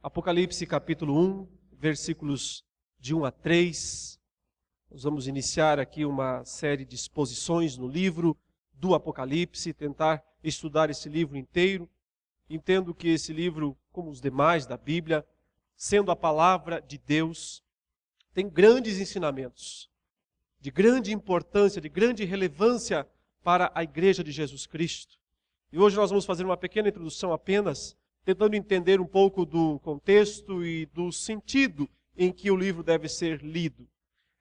Apocalipse capítulo 1, versículos de 1 a 3. Nós vamos iniciar aqui uma série de exposições no livro do Apocalipse, tentar estudar esse livro inteiro. Entendo que esse livro, como os demais da Bíblia, sendo a palavra de Deus, tem grandes ensinamentos, de grande importância, de grande relevância para a Igreja de Jesus Cristo. E hoje nós vamos fazer uma pequena introdução apenas, tentando entender um pouco do contexto e do sentido em que o livro deve ser lido.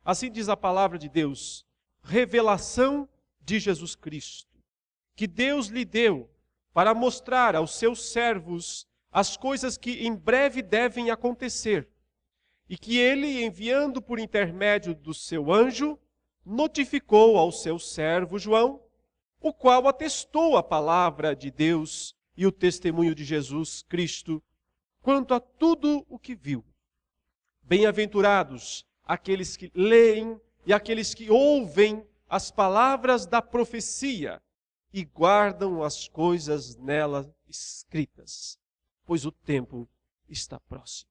Assim diz a palavra de Deus, revelação de Jesus Cristo, que Deus lhe deu para mostrar aos seus servos as coisas que em breve devem acontecer, e que ele, enviando por intermédio do seu anjo, notificou ao seu servo João, o qual atestou a palavra de Deus e o testemunho de Jesus Cristo quanto a tudo o que viu. Bem-aventurados aqueles que leem e aqueles que ouvem as palavras da profecia e guardam as coisas nela escritas, pois o tempo está próximo.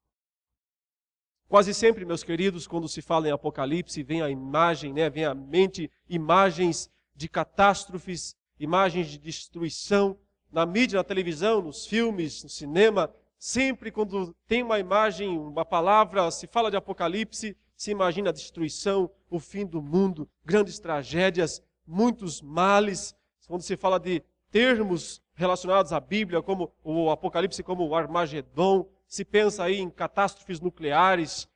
Quase sempre, meus queridos, quando se fala em Apocalipse, vem a imagem, vem à mente imagens de catástrofes, imagens de destruição. Na mídia, na televisão, nos filmes, no cinema, sempre quando tem uma imagem, uma palavra, se fala de Apocalipse, se imagina a destruição, o fim do mundo, grandes tragédias, muitos males. Quando se fala de termos relacionados à Bíblia, como o Apocalipse, como o Armagedon, se pensa aí em catástrofes nucleares,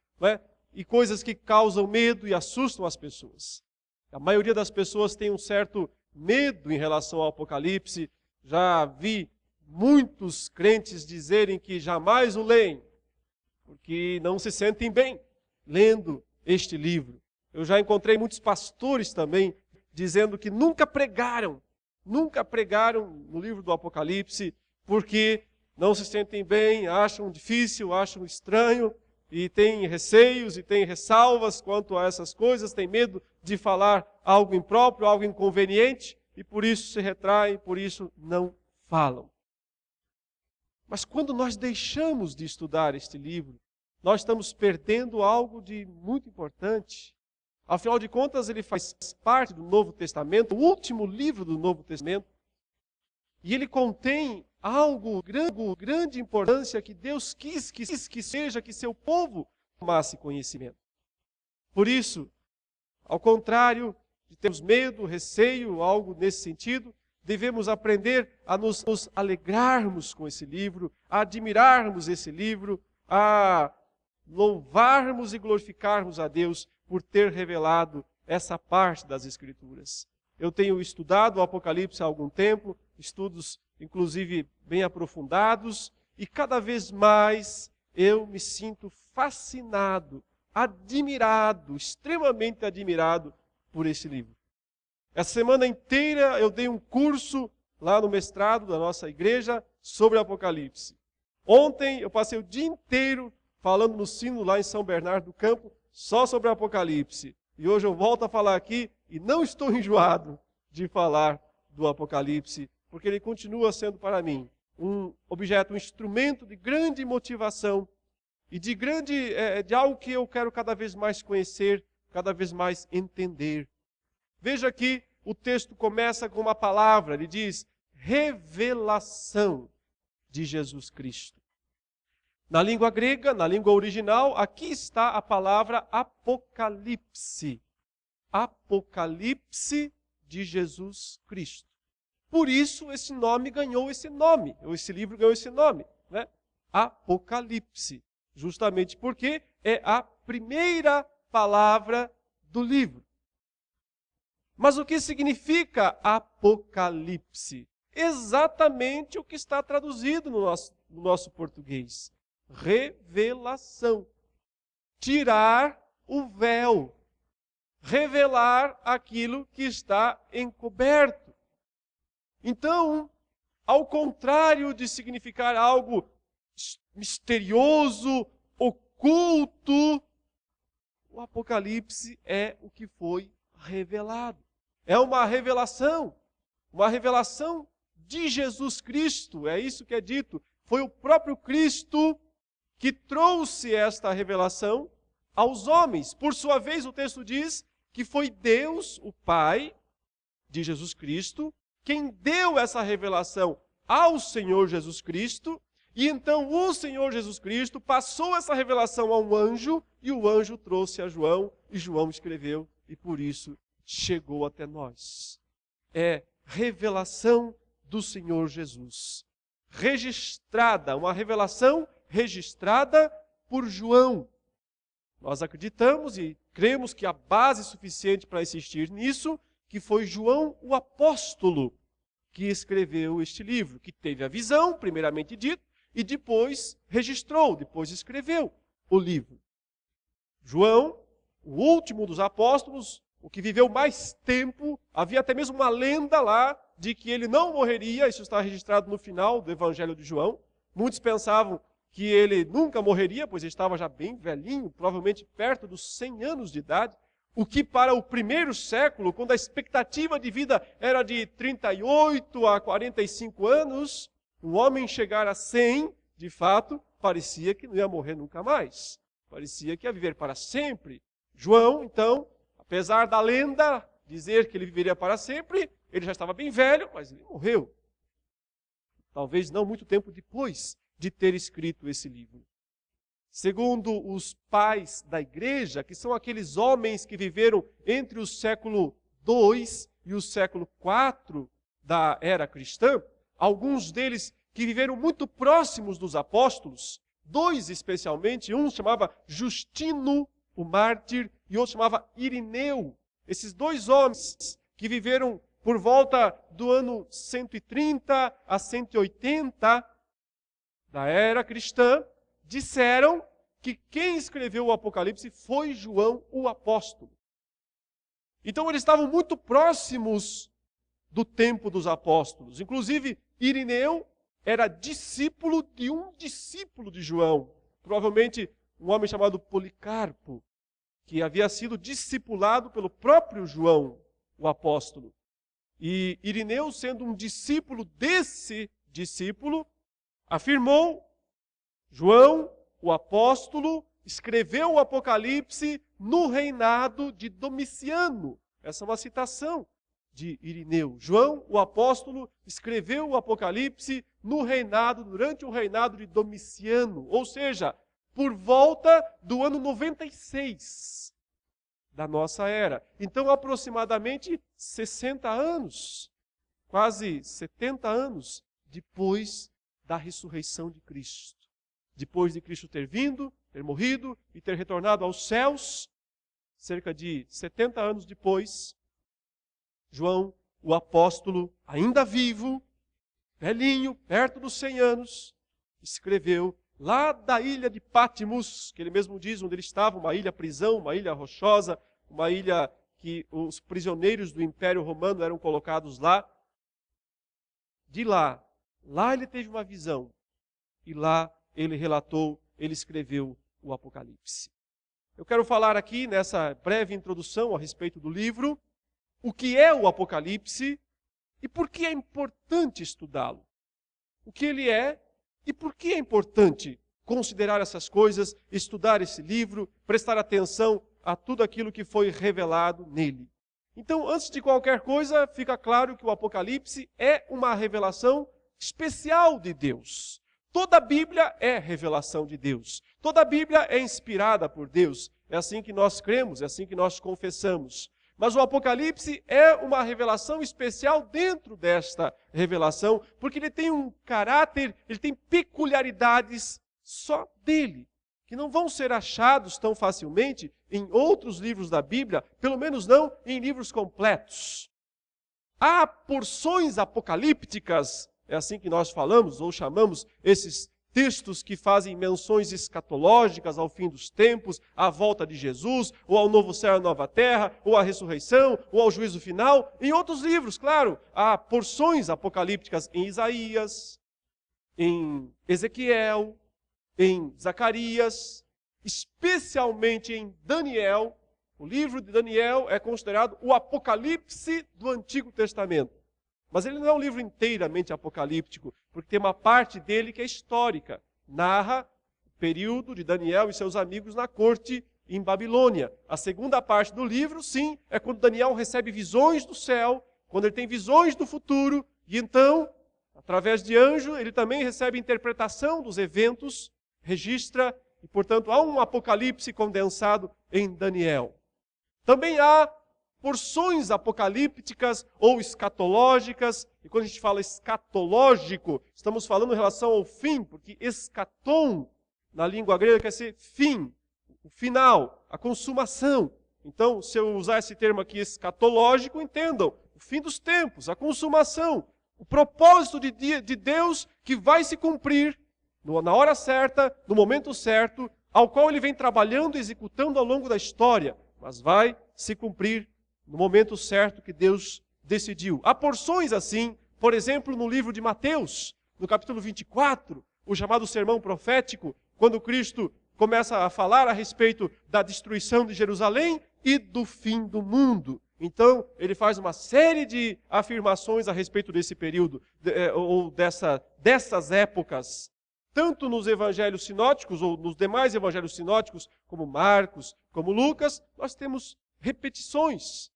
e coisas que causam medo e assustam as pessoas. A maioria das pessoas tem um certo medo em relação ao Apocalipse. Já vi muitos crentes dizerem que jamais o leem, porque não se sentem bem lendo este livro. Eu já encontrei muitos pastores também dizendo que nunca pregaram no livro do Apocalipse, porque não se sentem bem, acham difícil, acham estranho, e têm receios e têm ressalvas quanto a essas coisas, têm medo de falar algo impróprio, algo inconveniente, e por isso se retraem, por isso não falam. Mas quando nós deixamos de estudar este livro, nós estamos perdendo algo de muito importante. Afinal de contas, ele faz parte do Novo Testamento, o último livro do Novo Testamento, e ele contém algo de grande importância que Deus quis que seja, que seu povo tomasse conhecimento. Por isso, ao contrário de termos medo, receio, algo nesse sentido, devemos aprender a nos alegrarmos com esse livro, a admirarmos esse livro, a louvarmos e glorificarmos a Deus por ter revelado essa parte das Escrituras. Eu tenho estudado o Apocalipse há algum tempo, estudos inclusive bem aprofundados, e cada vez mais eu me sinto fascinado, admirado, extremamente admirado por esse livro. Essa semana inteira eu dei um curso lá no mestrado da nossa igreja sobre o Apocalipse. Ontem eu passei o dia inteiro falando no sino lá em São Bernardo do Campo, só sobre o Apocalipse. E hoje eu volto a falar aqui e não estou enjoado de falar do Apocalipse, porque ele continua sendo para mim um objeto, um instrumento de grande motivação e de algo que eu quero cada vez mais conhecer, cada vez mais entender. Veja que o texto começa com uma palavra, ele diz, revelação de Jesus Cristo. Na língua grega, na língua original, aqui está a palavra Apocalipse. Apocalipse de Jesus Cristo. Por isso esse nome ganhou esse nome, ou esse livro ganhou esse nome, Apocalipse. Justamente porque é a primeira palavra do livro. Mas o que significa Apocalipse? Exatamente o que está traduzido no nosso português. Revelação. Tirar o véu. Revelar aquilo que está encoberto. Então, ao contrário de significar algo misterioso, oculto, o Apocalipse é o que foi revelado. É uma revelação de Jesus Cristo, é isso que é dito. Foi o próprio Cristo que trouxe esta revelação aos homens. Por sua vez, o texto diz que foi Deus, o Pai de Jesus Cristo, quem deu essa revelação ao Senhor Jesus Cristo, e então o Senhor Jesus Cristo passou essa revelação a um anjo, e o anjo trouxe a João, e João escreveu, e por isso chegou até nós. É revelação do Senhor Jesus. Registrada, uma revelação registrada por João. Nós acreditamos e cremos que a base suficiente para insistir nisso, que foi João o apóstolo que escreveu este livro, que teve a visão, primeiramente dito, e depois registrou, depois escreveu o livro. João, o último dos apóstolos, o que viveu mais tempo, havia até mesmo uma lenda lá de que ele não morreria, isso está registrado no final do Evangelho de João. Muitos pensavam que ele nunca morreria, pois ele estava já bem velhinho, provavelmente perto dos 100 anos de idade, o que para o primeiro século, quando a expectativa de vida era de 38 a 45 anos, o homem chegar a 100, de fato, parecia que não ia morrer nunca mais. Parecia que ia viver para sempre. João, então, apesar da lenda dizer que ele viveria para sempre, ele já estava bem velho, mas ele morreu. Talvez não muito tempo depois de ter escrito esse livro. Segundo os pais da igreja, que são aqueles homens que viveram entre o século II e o século IV da era cristã, alguns deles que viveram muito próximos dos apóstolos, dois especialmente, um chamava Justino, o mártir, e outro chamava Irineu. Esses dois homens que viveram por volta do ano 130 a 180 da era cristã, disseram que quem escreveu o Apocalipse foi João o apóstolo. Então eles estavam muito próximos do tempo dos apóstolos. Inclusive, Irineu era discípulo de um discípulo de João, provavelmente um homem chamado Policarpo, que havia sido discipulado pelo próprio João, o apóstolo. E Irineu, sendo um discípulo desse discípulo, afirmou: João, o apóstolo, escreveu o Apocalipse no reinado de Domiciano. Essa é uma citação de Irineu. João, o apóstolo, escreveu o Apocalipse durante o reinado de Domiciano, ou seja, por volta do ano 96 da nossa era. Então, aproximadamente 60 anos, quase 70 anos depois da ressurreição de Cristo. Depois de Cristo ter vindo, ter morrido e ter retornado aos céus, cerca de 70 anos depois, João, o apóstolo, ainda vivo, velhinho, perto dos 100 anos, escreveu lá da ilha de Patmos, que ele mesmo diz onde ele estava, uma ilha prisão, uma ilha rochosa, uma ilha que os prisioneiros do Império Romano eram colocados lá. De lá ele teve uma visão, e lá ele relatou, ele escreveu o Apocalipse. Eu quero falar aqui, nessa breve introdução a respeito do livro, o que é o Apocalipse e por que é importante estudá-lo. O que ele é e por que é importante considerar essas coisas, estudar esse livro, prestar atenção a tudo aquilo que foi revelado nele. Então, antes de qualquer coisa, fica claro que o Apocalipse é uma revelação especial de Deus. Toda a Bíblia é revelação de Deus. Toda a Bíblia é inspirada por Deus. É assim que nós cremos, é assim que nós confessamos. Mas o Apocalipse é uma revelação especial dentro desta revelação, porque ele tem um caráter, ele tem peculiaridades só dele, que não vão ser achados tão facilmente em outros livros da Bíblia, pelo menos não em livros completos. Há porções apocalípticas, é assim que nós falamos ou chamamos esses textos que fazem menções escatológicas ao fim dos tempos, à volta de Jesus, ou ao novo céu e a nova terra, ou à ressurreição, ou ao juízo final. Em outros livros, claro, há porções apocalípticas em Isaías, em Ezequiel, em Zacarias, especialmente em Daniel. O livro de Daniel é considerado o Apocalipse do Antigo Testamento. Mas ele não é um livro inteiramente apocalíptico, porque tem uma parte dele que é histórica. Narra o período de Daniel e seus amigos na corte em Babilônia. A segunda parte do livro, sim, é quando Daniel recebe visões do céu, quando ele tem visões do futuro, e então, através de anjo, ele também recebe interpretação dos eventos, registra, e portanto há um apocalipse condensado em Daniel. Também há porções apocalípticas ou escatológicas, e quando a gente fala escatológico, estamos falando em relação ao fim, porque escatom, na língua grega, quer dizer fim, o final, a consumação. Então, se eu usar esse termo aqui escatológico, entendam, o fim dos tempos, a consumação, o propósito de Deus que vai se cumprir na hora certa, no momento certo, ao qual ele vem trabalhando e executando ao longo da história, mas vai se cumprir no momento certo que Deus decidiu. Há porções assim, por exemplo, no livro de Mateus, no capítulo 24, o chamado sermão profético, quando Cristo começa a falar a respeito da destruição de Jerusalém e do fim do mundo. Então, ele faz uma série de afirmações a respeito desse período, ou dessas épocas, tanto nos evangelhos sinóticos, ou nos demais evangelhos sinóticos, como Marcos, como Lucas, nós temos repetições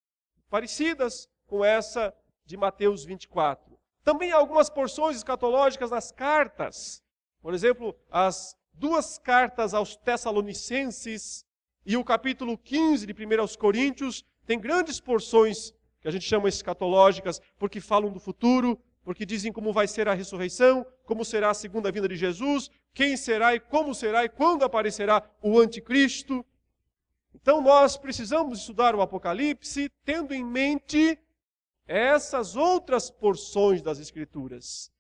parecidas com essa de Mateus 24. Também há algumas porções escatológicas nas cartas. Por exemplo, as 2 cartas aos Tessalonicenses e o capítulo 15 de 1 aos Coríntios tem grandes porções que a gente chama escatológicas, porque falam do futuro, porque dizem como vai ser a ressurreição, como será a segunda vinda de Jesus, quem será e quando aparecerá o anticristo. Então nós precisamos estudar o Apocalipse tendo em mente essas outras porções das Escrituras.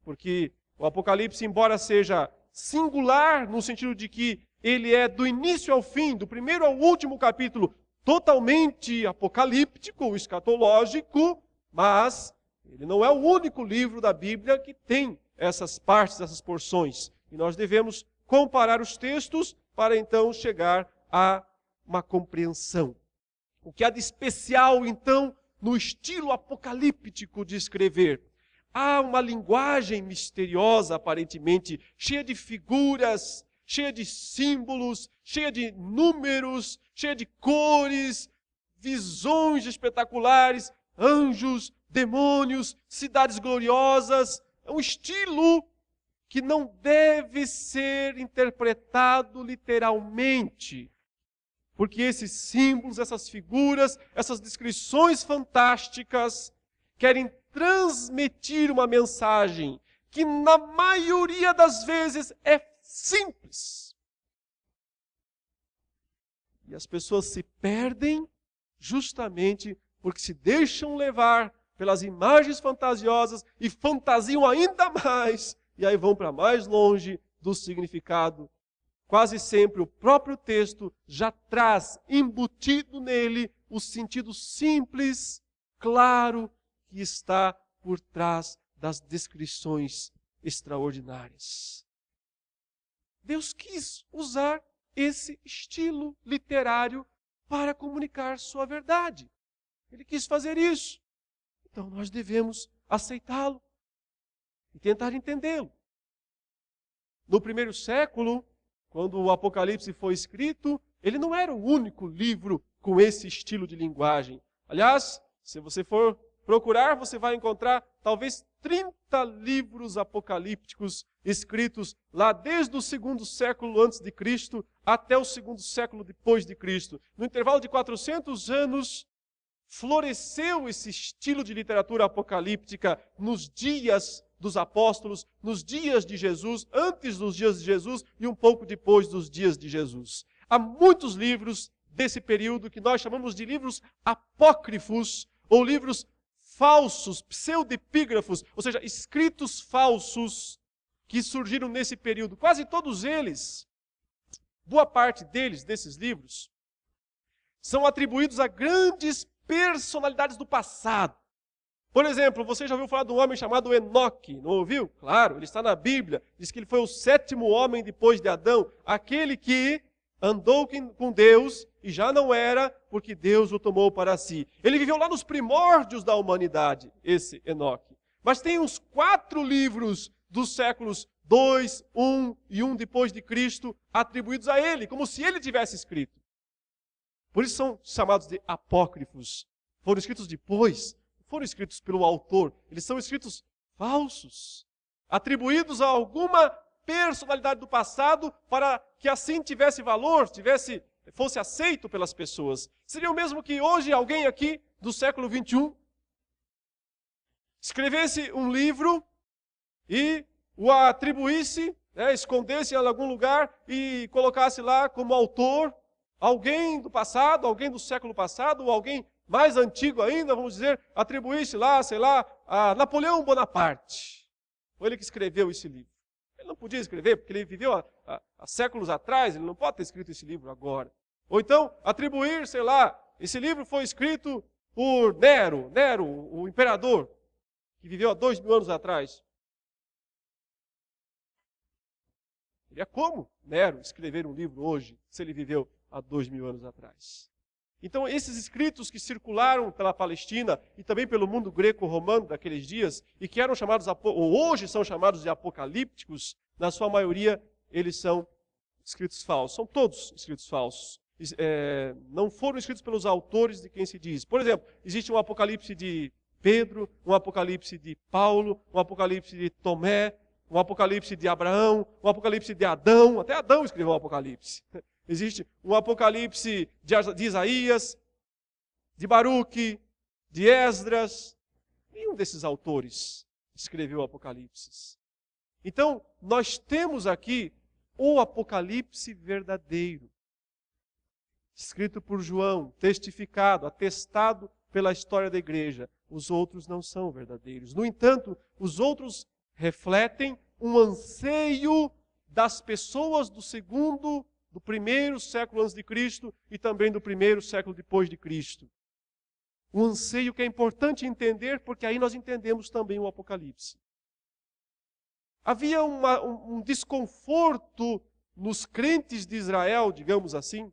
Porque o Apocalipse, embora seja singular no sentido de que ele é do início ao fim, do primeiro ao último capítulo, totalmente apocalíptico ou escatológico, mas ele não é o único livro da Bíblia que tem essas partes, essas porções. E nós devemos comparar os textos para então chegar a uma compreensão. O que há de especial, então, no estilo apocalíptico de escrever? Há uma linguagem misteriosa, aparentemente, cheia de figuras, cheia de símbolos, cheia de números, cheia de cores, visões espetaculares, anjos, demônios, cidades gloriosas. É um estilo que não deve ser interpretado literalmente. Porque esses símbolos, essas figuras, essas descrições fantásticas querem transmitir uma mensagem que na maioria das vezes é simples. E as pessoas se perdem justamente porque se deixam levar pelas imagens fantasiosas e fantasiam ainda mais, e aí vão para mais longe do significado. Quase sempre o próprio texto já traz embutido nele o sentido simples, claro, que está por trás das descrições extraordinárias. Deus quis usar esse estilo literário para comunicar sua verdade. Ele quis fazer isso. Então nós devemos aceitá-lo e tentar entendê-lo. No primeiro século, quando o Apocalipse foi escrito, ele não era o único livro com esse estilo de linguagem. Aliás, se você for procurar, você vai encontrar talvez 30 livros apocalípticos escritos lá desde o 2º século antes de Cristo até o 2º século depois de Cristo. No intervalo de 400 anos, floresceu esse estilo de literatura apocalíptica nos dias dos apóstolos, nos dias de Jesus, antes dos dias de Jesus e um pouco depois dos dias de Jesus. Há muitos livros desse período que nós chamamos de livros apócrifos ou livros falsos, pseudepígrafos, ou seja, escritos falsos que surgiram nesse período. Quase todos eles, boa parte deles, desses livros, são atribuídos a grandes personalidades do passado. Por exemplo, você já ouviu falar de um homem chamado Enoque, não ouviu? Claro, ele está na Bíblia, diz que ele foi o 7º homem depois de Adão, aquele que andou com Deus e já não era porque Deus o tomou para si. Ele viveu lá nos primórdios da humanidade, esse Enoque. Mas tem uns 4 livros dos séculos 2, 1 e 1 depois de Cristo, atribuídos a ele, como se ele tivesse escrito. Por isso são chamados de apócrifos. Foram escritos depois, foram escritos pelo autor. Eles são escritos falsos, atribuídos a alguma personalidade do passado para que assim tivesse valor, fosse aceito pelas pessoas. Seria o mesmo que hoje alguém aqui do século 21 escrevesse um livro e o atribuísse, escondesse em algum lugar e colocasse lá como autor alguém do passado, alguém do século passado, ou alguém mais antigo ainda, vamos dizer, atribuísse lá, sei lá, a Napoleão Bonaparte. Foi ele que escreveu esse livro. Ele não podia escrever, porque ele viveu há séculos atrás, ele não pode ter escrito esse livro agora. Ou então, atribuir, sei lá, esse livro foi escrito por Nero, o imperador, que viveu há 2000 anos atrás. Seria como Nero escrever um livro hoje, se ele viveu há 2000 anos atrás? Então, esses escritos que circularam pela Palestina e também pelo mundo greco-romano daqueles dias, e que eram chamados, ou hoje são chamados de apocalípticos, na sua maioria, eles são escritos falsos. São todos escritos falsos. Não foram escritos pelos autores de quem se diz. Por exemplo, existe um apocalipse de Pedro, um apocalipse de Paulo, um apocalipse de Tomé, um apocalipse de Abraão, um apocalipse de Adão. Até Adão escreveu um apocalipse. Existe um apocalipse de Isaías, de Baruque, de Esdras. Nenhum desses autores escreveu apocalipses. Então, nós temos aqui o apocalipse verdadeiro, escrito por João, testificado, atestado pela história da igreja. Os outros não são verdadeiros. No entanto, os outros refletem um anseio das pessoas do primeiro século antes de Cristo e também do primeiro século depois de Cristo. Um anseio que é importante entender, porque aí nós entendemos também o Apocalipse. Havia um desconforto nos crentes de Israel, digamos assim,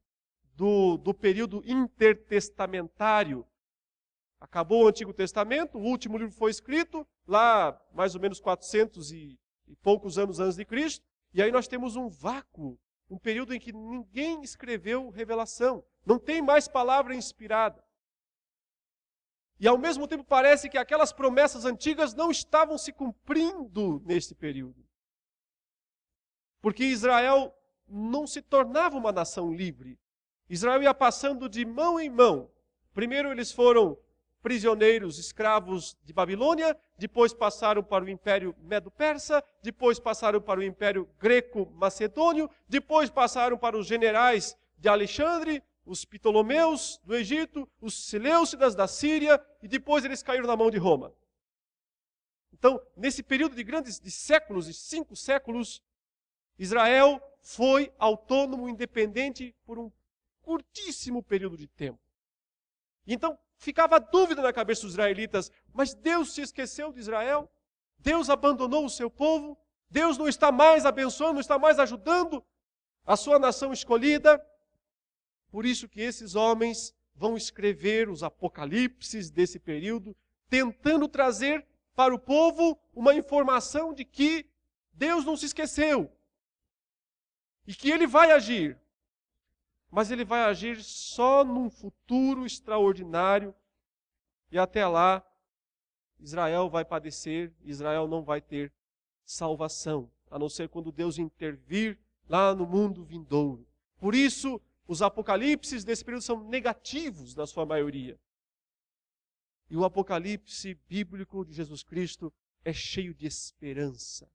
do período intertestamentário. Acabou o Antigo Testamento, o último livro foi escrito lá mais ou menos 400 e poucos anos antes de Cristo, e aí nós temos um vácuo, um período em que ninguém escreveu revelação, não tem mais palavra inspirada. E ao mesmo tempo parece que aquelas promessas antigas não estavam se cumprindo neste período. Porque Israel não se tornava uma nação livre. Israel ia passando de mão em mão. Primeiro eles foram prisioneiros, escravos de Babilônia, depois passaram para o Império Medo-Persa, depois passaram para o Império Greco-Macedônio, depois passaram para os generais de Alexandre, os Ptolomeus do Egito, os Seleucidas da Síria, e depois eles caíram na mão de Roma. Então, nesse período de séculos, de 5 séculos, Israel foi autônomo, independente por um curtíssimo período de tempo. Então, ficava a dúvida na cabeça dos israelitas, mas Deus se esqueceu de Israel? Deus abandonou o seu povo? Deus não está mais abençoando, não está mais ajudando a sua nação escolhida? Por isso que esses homens vão escrever os apocalipses desse período, tentando trazer para o povo uma informação de que Deus não se esqueceu e que Ele vai agir. Mas Ele vai agir só num futuro extraordinário e até lá Israel vai padecer, Israel não vai ter salvação, a não ser quando Deus intervir lá no mundo vindouro. Por isso, os apocalipses desse período são negativos na sua maioria. E o apocalipse bíblico de Jesus Cristo é cheio de esperança,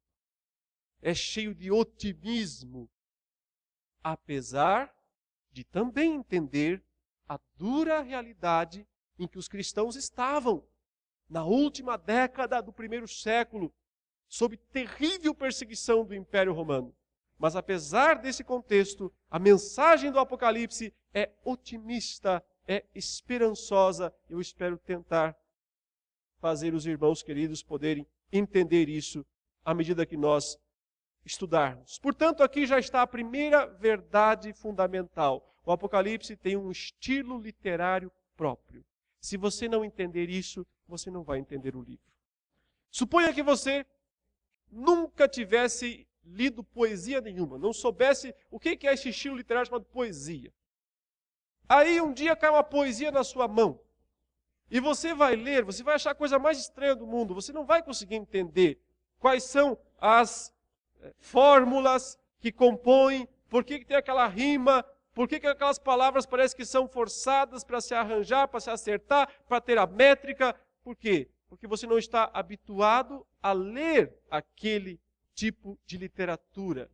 é cheio de otimismo, apesar de também entender a dura realidade em que os cristãos estavam na última década do primeiro século, sob terrível perseguição do Império Romano. Mas apesar desse contexto, a mensagem do Apocalipse é otimista, é esperançosa. Eu espero tentar fazer os irmãos queridos poderem entender isso à medida que nós estudarmos. Portanto, aqui já está a primeira verdade fundamental. O Apocalipse tem um estilo literário próprio. Se você não entender isso, você não vai entender o livro. Suponha que você nunca tivesse lido poesia nenhuma, não soubesse o que é esse estilo literário chamado poesia. Aí um dia cai uma poesia na sua mão. E você vai ler, você vai achar a coisa mais estranha do mundo. Você não vai conseguir entender quais são as fórmulas que compõem, por que tem aquela rima, por que aquelas palavras parecem que são forçadas para se arranjar, para se acertar, para ter a métrica. Por quê? Porque você não está habituado a ler aquele tipo de literatura.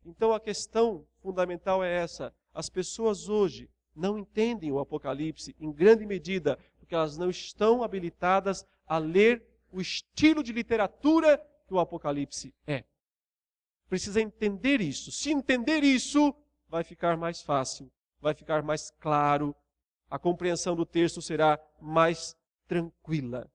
Então a questão fundamental é essa. As pessoas hoje não entendem o Apocalipse em grande medida porque elas não estão habilitadas a ler o estilo de literatura que o Apocalipse é. Precisa entender isso. Se entender isso, vai ficar mais fácil, vai ficar mais claro, a compreensão do texto será mais tranquila.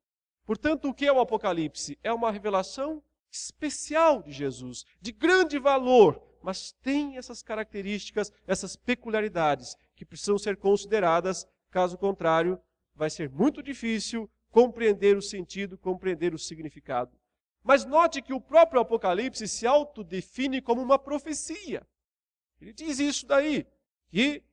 Portanto, o que é o Apocalipse? É uma revelação especial de Jesus, de grande valor, mas tem essas características, essas peculiaridades que precisam ser consideradas, caso contrário, vai ser muito difícil compreender o sentido, compreender o significado. Mas note que o próprio Apocalipse se autodefine como uma profecia. Ele diz isso daí, que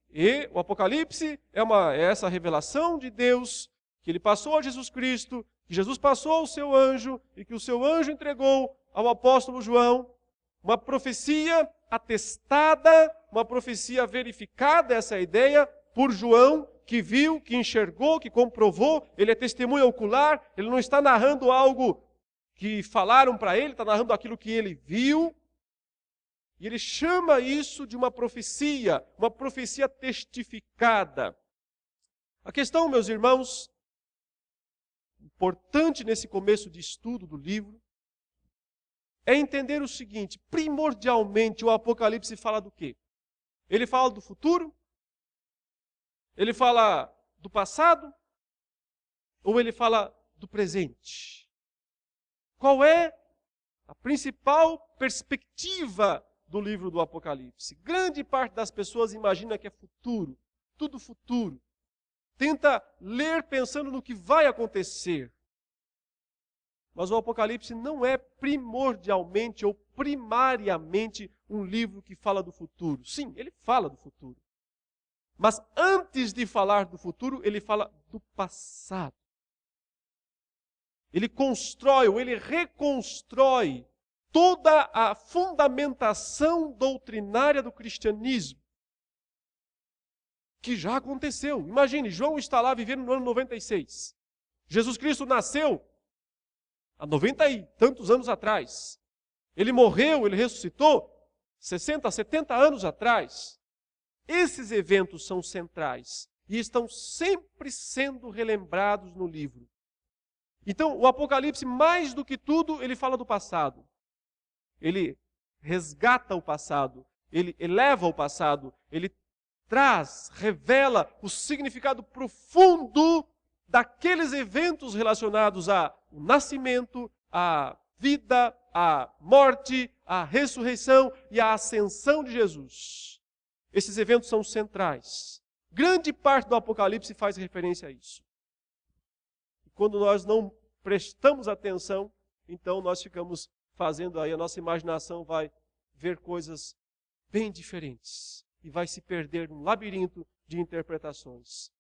o Apocalipse é essa revelação de Deus, que ele passou a Jesus Cristo, que Jesus passou ao seu anjo e que o seu anjo entregou ao apóstolo João, uma profecia atestada, uma profecia verificada, essa é a ideia, por João, que viu, que enxergou, que comprovou, ele é testemunha ocular, ele não está narrando algo que falaram para ele, está narrando aquilo que ele viu. E ele chama isso de uma profecia testificada. A questão, meus irmãos, importante nesse começo de estudo do livro, é entender o seguinte: primordialmente o Apocalipse fala do quê? Ele fala do futuro? Ele fala do passado? Ou ele fala do presente? Qual é a principal perspectiva do livro do Apocalipse? Grande parte das pessoas imagina que é futuro, tudo futuro. Tenta ler pensando no que vai acontecer. Mas o Apocalipse não é primordialmente ou primariamente um livro que fala do futuro. Sim, ele fala do futuro. Mas antes de falar do futuro, ele fala do passado. Ele constrói ou ele reconstrói toda a fundamentação doutrinária do cristianismo, que já aconteceu. Imagine, João está lá vivendo no ano 96. Jesus Cristo nasceu há 90 e tantos anos atrás. Ele morreu, ele ressuscitou 60, 70 anos atrás. Esses eventos são centrais e estão sempre sendo relembrados no livro. Então, o Apocalipse, mais do que tudo, ele fala do passado. Ele resgata o passado, ele eleva o passado, ele traz, revela o significado profundo daqueles eventos relacionados ao nascimento, à vida, à morte, à ressurreição e à ascensão de Jesus. Esses eventos são centrais. Grande parte do Apocalipse faz referência a isso. E quando nós não prestamos atenção, então nós ficamos fazendo aí, a nossa imaginação vai ver coisas bem diferentes e vai se perder num labirinto de interpretações.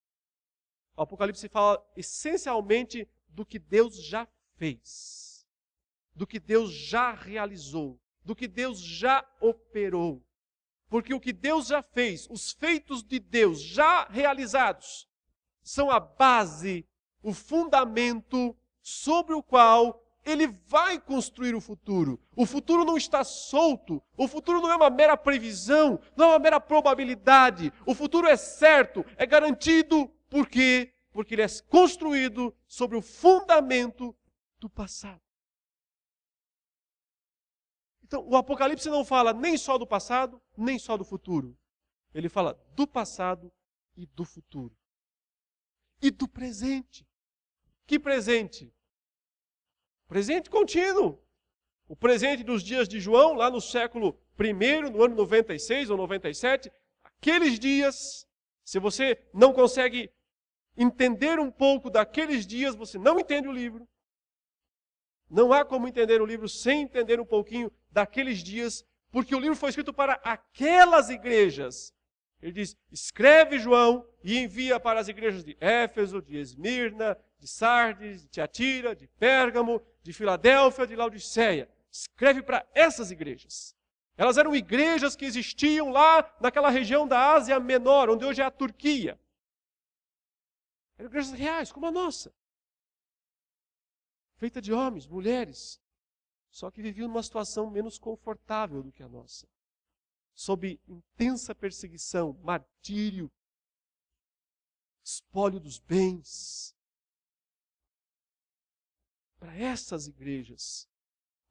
O Apocalipse fala essencialmente do que Deus já fez, do que Deus já realizou, do que Deus já operou. Porque o que Deus já fez, os feitos de Deus já realizados, são a base, o fundamento sobre o qual Ele vai construir o futuro. O futuro não está solto, o futuro não é uma mera previsão, não é uma mera probabilidade. O futuro é certo, é garantido. Por quê? Porque ele é construído sobre o fundamento do passado. Então, o Apocalipse não fala nem só do passado, nem só do futuro. Ele fala do passado e do futuro. E do presente. Que presente? Presente contínuo. O presente dos dias de João, lá no século I, no ano 96 ou 97, aqueles dias, se você não consegue entender um pouco daqueles dias, você não entende o livro. Não há como entender o livro sem entender um pouquinho daqueles dias, porque o livro foi escrito para aquelas igrejas. Ele diz, escreve João e envia para as igrejas de Éfeso, de Esmirna, de Sardes, de Tiatira, de Pérgamo, de Filadélfia, de Laodiceia. Escreve para essas igrejas. Elas eram igrejas que existiam lá naquela região da Ásia Menor, onde hoje é a Turquia. Eram igrejas reais, como a nossa. Feita de homens, mulheres, só que viviam numa situação menos confortável do que a nossa. Sob intensa perseguição, martírio, espólio dos bens. Para essas igrejas,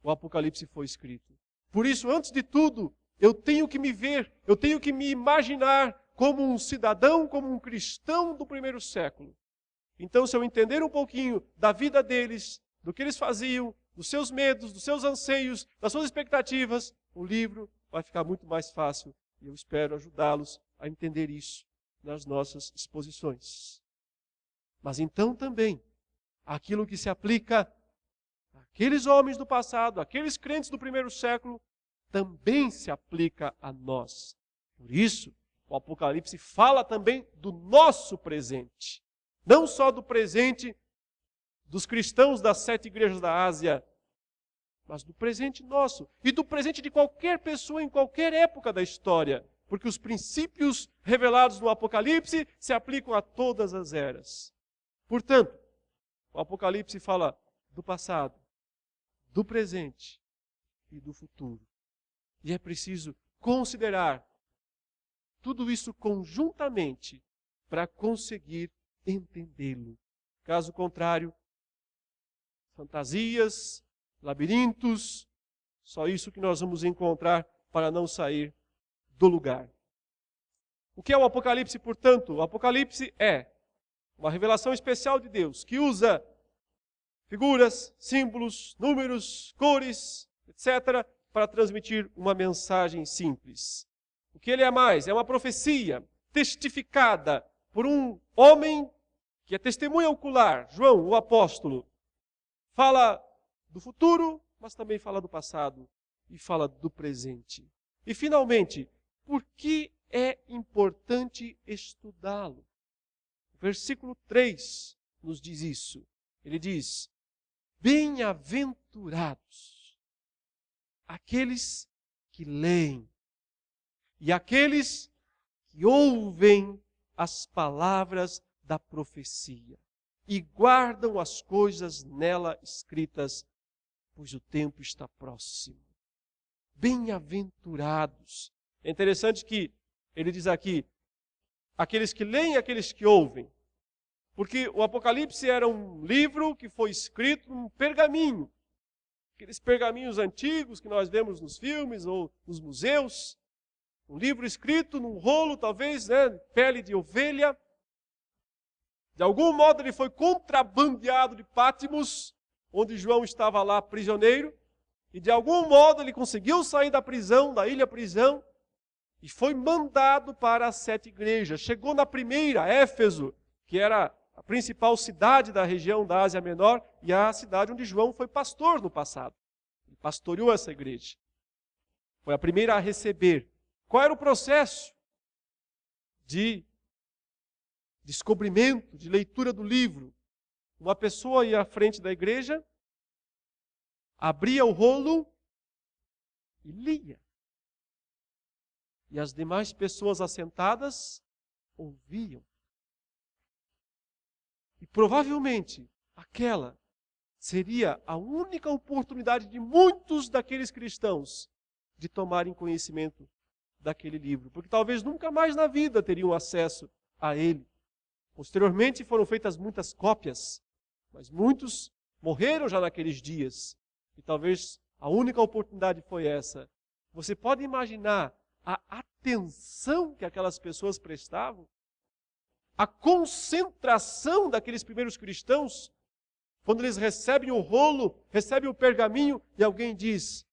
o Apocalipse foi escrito. Por isso, antes de tudo, eu tenho que me ver, eu tenho que me imaginar como um cidadão, como um cristão do primeiro século. Então, se eu entender um pouquinho da vida deles, do que eles faziam, dos seus medos, dos seus anseios, das suas expectativas, o livro vai ficar muito mais fácil. E eu espero ajudá-los a entender isso nas nossas exposições. Mas então também, aquilo que se aplica àqueles homens do passado, àqueles crentes do primeiro século, também se aplica a nós. Por isso, o Apocalipse fala também do nosso presente. Não só do presente dos cristãos das 7 igrejas da Ásia, mas do presente nosso e do presente de qualquer pessoa em qualquer época da história, porque os princípios revelados no Apocalipse se aplicam a todas as eras. Portanto, o Apocalipse fala do passado, do presente e do futuro. E é preciso considerar tudo isso conjuntamente para conseguir entendê-lo. Caso contrário, fantasias, labirintos, só isso que nós vamos encontrar para não sair do lugar. O que é o Apocalipse, portanto? O Apocalipse é uma revelação especial de Deus, que usa figuras, símbolos, números, cores, etc., para transmitir uma mensagem simples. O que ele é mais? É uma profecia testificada por um homem que é testemunha ocular, João, o apóstolo. Fala do futuro, mas também fala do passado e fala do presente. E finalmente, por que é importante estudá-lo? O versículo 3 nos diz isso. Ele diz, bem-aventurados aqueles que leem e aqueles que ouvem as palavras da profecia e guardam as coisas nela escritas, pois o tempo está próximo. Bem-aventurados. É interessante que ele diz aqui, aqueles que leem e aqueles que ouvem. Porque o Apocalipse era um livro que foi escrito num pergaminho. Aqueles pergaminhos antigos que nós vemos nos filmes ou nos museus. Um livro escrito num rolo, talvez, pele de ovelha. De algum modo ele foi contrabandeado de Pátimos, onde João estava lá prisioneiro. E de algum modo ele conseguiu sair da prisão, da ilha-prisão, e foi mandado para as 7 igrejas. Chegou na primeira, Éfeso, que era a principal cidade da região da Ásia Menor e a cidade onde João foi pastor no passado. Ele pastoreou essa igreja. Foi a primeira a receber. Qual era o processo de descobrimento, de leitura do livro? Uma pessoa ia à frente da igreja, abria o rolo e lia. E as demais pessoas assentadas ouviam. E provavelmente aquela seria a única oportunidade de muitos daqueles cristãos de tomarem conhecimento daquele livro. Porque talvez nunca mais na vida teriam acesso a ele. Posteriormente foram feitas muitas cópias, mas muitos morreram já naqueles dias. E talvez a única oportunidade foi essa. Você pode imaginar a atenção que aquelas pessoas prestavam? A concentração daqueles primeiros cristãos, quando eles recebem o rolo, recebem o pergaminho, e alguém diz,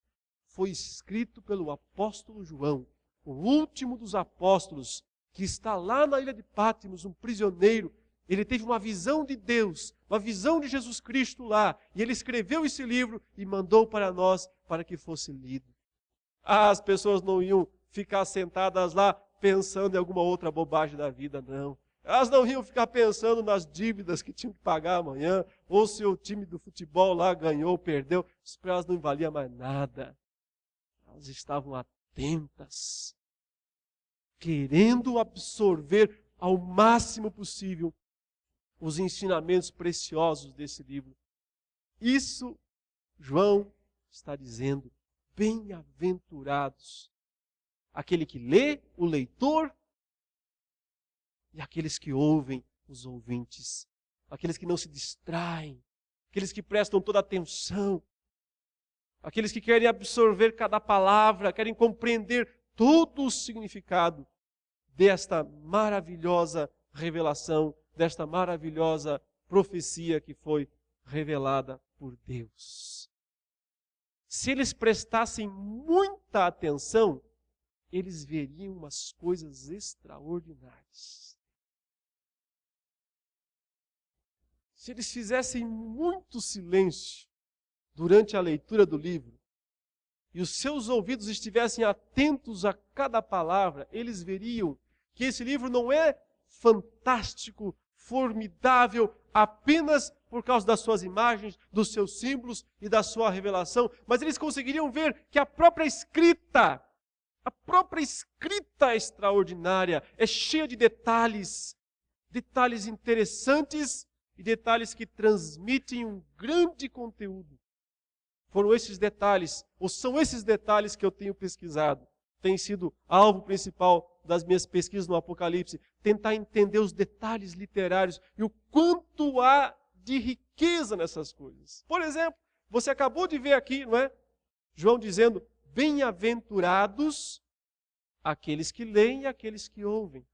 foi escrito pelo apóstolo João, o último dos apóstolos, que está lá na ilha de Pátimos, um prisioneiro. Ele teve uma visão de Deus, uma visão de Jesus Cristo lá. E ele escreveu esse livro e mandou para nós para que fosse lido. As pessoas não iam ficar sentadas lá pensando em alguma outra bobagem da vida, não. Elas não iam ficar pensando nas dívidas que tinham que pagar amanhã, ou se o time do futebol lá ganhou ou perdeu. Isso para elas não valia mais nada. Elas estavam atentas, querendo absorver ao máximo possível os ensinamentos preciosos desse livro. Isso, João está dizendo, bem-aventurados aquele que lê, o leitor, e aqueles que ouvem, os ouvintes, aqueles que não se distraem, aqueles que prestam toda atenção, aqueles que querem absorver cada palavra, querem compreender todo o significado desta maravilhosa revelação, desta maravilhosa profecia que foi revelada por Deus. Se eles prestassem muita atenção, eles veriam umas coisas extraordinárias. Se eles fizessem muito silêncio durante a leitura do livro, e os seus ouvidos estivessem atentos a cada palavra, eles veriam que esse livro não é fantástico, formidável, apenas por causa das suas imagens, dos seus símbolos e da sua revelação, mas eles conseguiriam ver que a própria escrita é extraordinária, é cheia de detalhes, detalhes interessantes e detalhes que transmitem um grande conteúdo. Foram esses detalhes, ou são esses detalhes que eu tenho pesquisado. Tem sido alvo principal das minhas pesquisas no Apocalipse, tentar entender os detalhes literários e o quanto há de riqueza nessas coisas. Por exemplo, você acabou de ver aqui, não é? João dizendo, bem-aventurados aqueles que leem e aqueles que ouvem.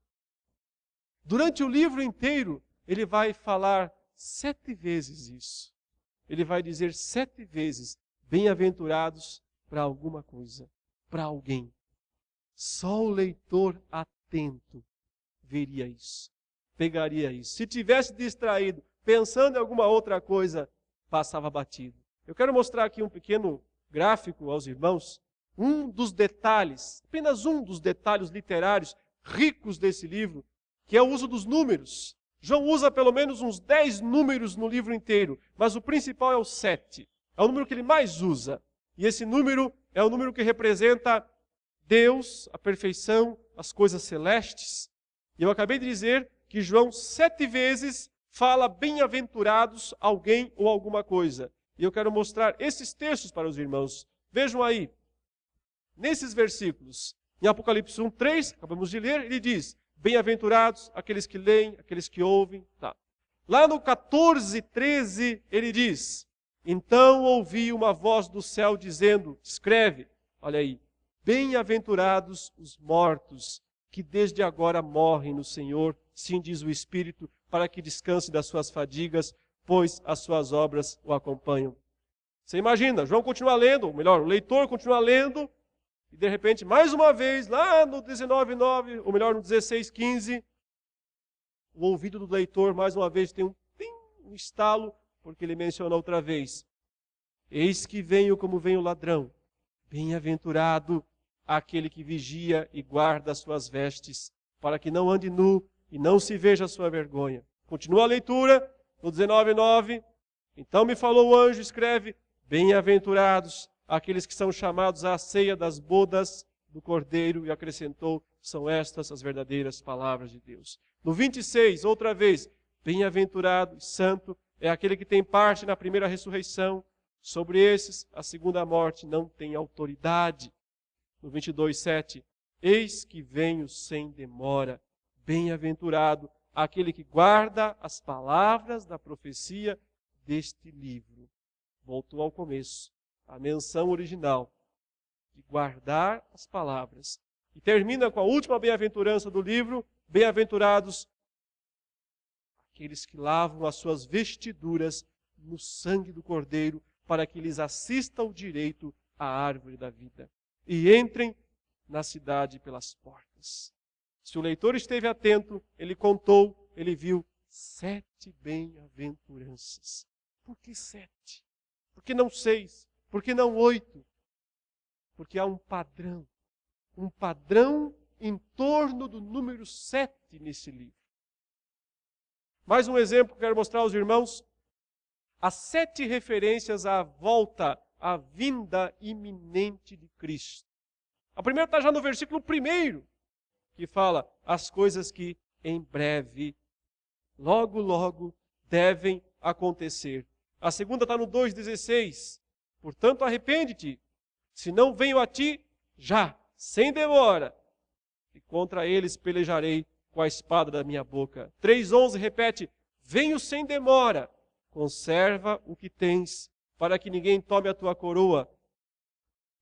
Durante o livro inteiro, ele vai falar 7 vezes isso. Ele vai dizer 7 vezes, bem-aventurados para alguma coisa, para alguém. Só o leitor atento veria isso, pegaria isso. Se tivesse distraído, pensando em alguma outra coisa, passava batido. Eu quero mostrar aqui um pequeno gráfico aos irmãos, um dos detalhes, apenas um dos detalhes literários ricos desse livro, que é o uso dos números. João usa pelo menos uns 10 números no livro inteiro, mas o principal é o 7. É o número que ele mais usa. E esse número é o número que representa Deus, a perfeição, as coisas celestes. E eu acabei de dizer que João 7 vezes fala bem-aventurados alguém ou alguma coisa. E eu quero mostrar esses textos para os irmãos. Vejam aí, nesses versículos, em Apocalipse 1:3, acabamos de ler, ele diz, bem-aventurados aqueles que leem, aqueles que ouvem. Tá. Lá no 14:13, ele diz, então ouvi uma voz do céu dizendo, escreve, olha aí, bem-aventurados os mortos, que desde agora morrem no Senhor, sim diz o Espírito, para que descanse das suas fadigas, pois as suas obras o acompanham. Você imagina, João continua lendo, ou melhor, o leitor continua lendo, e de repente, mais uma vez, lá no 19:9, ou melhor, no 16:15, o ouvido do leitor, mais uma vez, tem um estalo, porque ele menciona outra vez. Eis que venho como vem o ladrão. Bem-aventurado aquele que vigia e guarda as suas vestes, para que não ande nu e não se veja a sua vergonha. Continua a leitura, no 19:9. Então me falou o anjo, escreve, bem-aventurados aqueles que são chamados à ceia das bodas do Cordeiro, e acrescentou, são estas as verdadeiras palavras de Deus. No 26, outra vez, bem-aventurado e santo é aquele que tem parte na primeira ressurreição. Sobre esses, a segunda morte não tem autoridade. No 22:7, eis que venho sem demora. Bem-aventurado aquele que guarda as palavras da profecia deste livro. Voltou ao começo, a menção original de guardar as palavras. E termina com a última bem-aventurança do livro, bem-aventurados aqueles que lavam as suas vestiduras no sangue do Cordeiro, para que lhes assista o direito à árvore da vida e entrem na cidade pelas portas. Se o leitor esteve atento, ele contou, ele viu 7 bem-aventuranças. Por que 7? Por que não 6? Por que não 8? Porque há um padrão em torno do número 7 nesse livro. Mais um exemplo que eu quero mostrar aos irmãos. As 7 referências à volta, à vinda iminente de Cristo. A primeira está já no versículo 1, que fala as coisas que em breve, logo, logo, devem acontecer. A segunda está no 2,16. Portanto, arrepende-te, se não venho a ti, já, sem demora, e contra eles pelejarei com a espada da minha boca. 3,11 repete, venho sem demora, conserva o que tens, para que ninguém tome a tua coroa.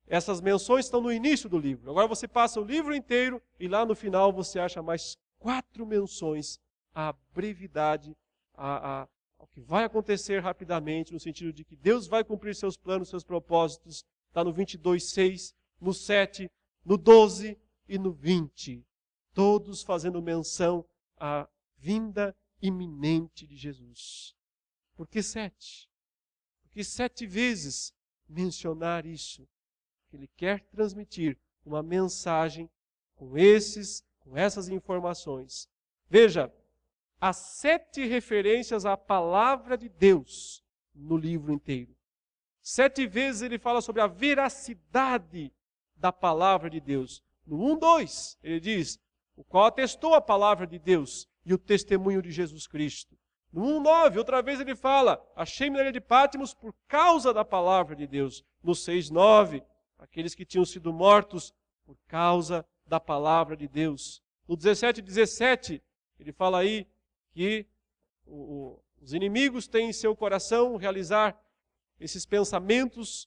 Essas menções estão no início do livro. Agora você passa o livro inteiro e lá no final você acha mais 4 menções à brevidade, ao que vai acontecer rapidamente, no sentido de que Deus vai cumprir seus planos, seus propósitos. Está no 22,6, no 7, no 12 e no 20. Todos fazendo menção à vinda iminente de Jesus. Por que 7? Porque 7 vezes mencionar isso. Ele quer transmitir uma mensagem com essas informações. Veja, há 7 referências à palavra de Deus no livro inteiro. 7 vezes ele fala sobre a veracidade da palavra de Deus. No 1:2, ele diz, o qual atestou a palavra de Deus e o testemunho de Jesus Cristo. No 1:9, outra vez ele fala, achei-me na ilha de Patmos por causa da palavra de Deus. No 6:9, aqueles que tinham sido mortos por causa da palavra de Deus. No 17:17, ele fala aí que os inimigos têm em seu coração realizar esses pensamentos,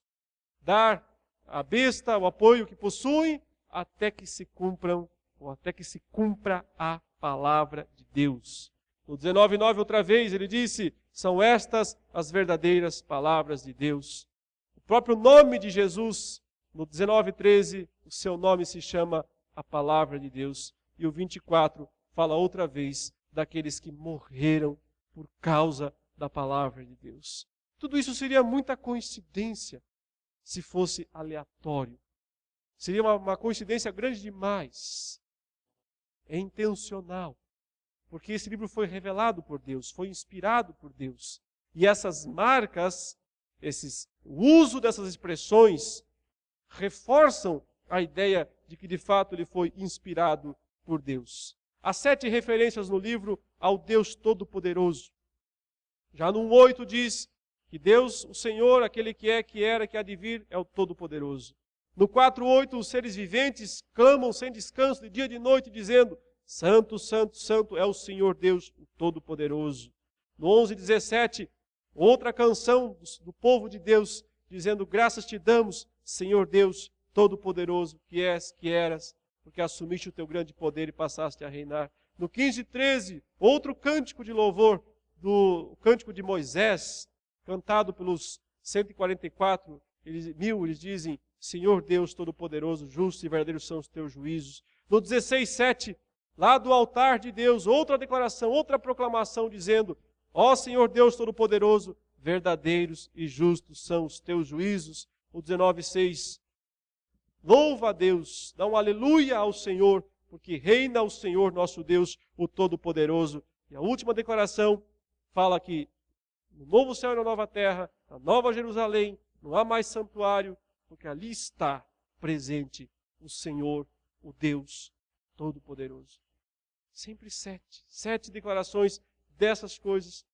dar à besta o apoio que possuem, até que se cumpram, ou até que se cumpra a palavra de Deus. No 19:9, outra vez, ele disse, são estas as verdadeiras palavras de Deus. O próprio nome de Jesus, no 19:13, o seu nome se chama a palavra de Deus. E o 24 fala outra vez daqueles que morreram por causa da palavra de Deus. Tudo isso seria muita coincidência se fosse aleatório. Seria uma coincidência grande demais. É intencional. Porque esse livro foi revelado por Deus, foi inspirado por Deus. E essas marcas, o uso dessas expressões, reforçam a ideia de que de fato ele foi inspirado por Deus. Há 7 referências no livro ao Deus Todo-Poderoso. Já no 1:8 diz que Deus, o Senhor, aquele que é, que era, que há de vir, é o Todo-Poderoso. No 4:8, os seres viventes clamam sem descanso de dia e de noite, dizendo, Santo, Santo, Santo é o Senhor Deus, o Todo-Poderoso. No 11:17, outra canção do povo de Deus, dizendo, graças te damos, Senhor Deus, Todo-Poderoso, que és, que eras, porque assumiste o teu grande poder e passaste a reinar. No 15:13, outro cântico de louvor, do cântico de Moisés, cantado pelos 144 mil, eles dizem, Senhor Deus Todo-Poderoso, justo e verdadeiro são os teus juízos. No 16:7, lá do altar de Deus, outra declaração, outra proclamação dizendo, ó Senhor Deus Todo-Poderoso, verdadeiros e justos são os teus juízos. O 19:6, louva a Deus, dá um aleluia ao Senhor, porque reina o Senhor nosso Deus, o Todo-Poderoso. E a última declaração fala que no novo céu e na nova terra, na nova Jerusalém, não há mais santuário, porque ali está presente o Senhor, o Deus Todo-Poderoso. Sempre 7 declarações dessas coisas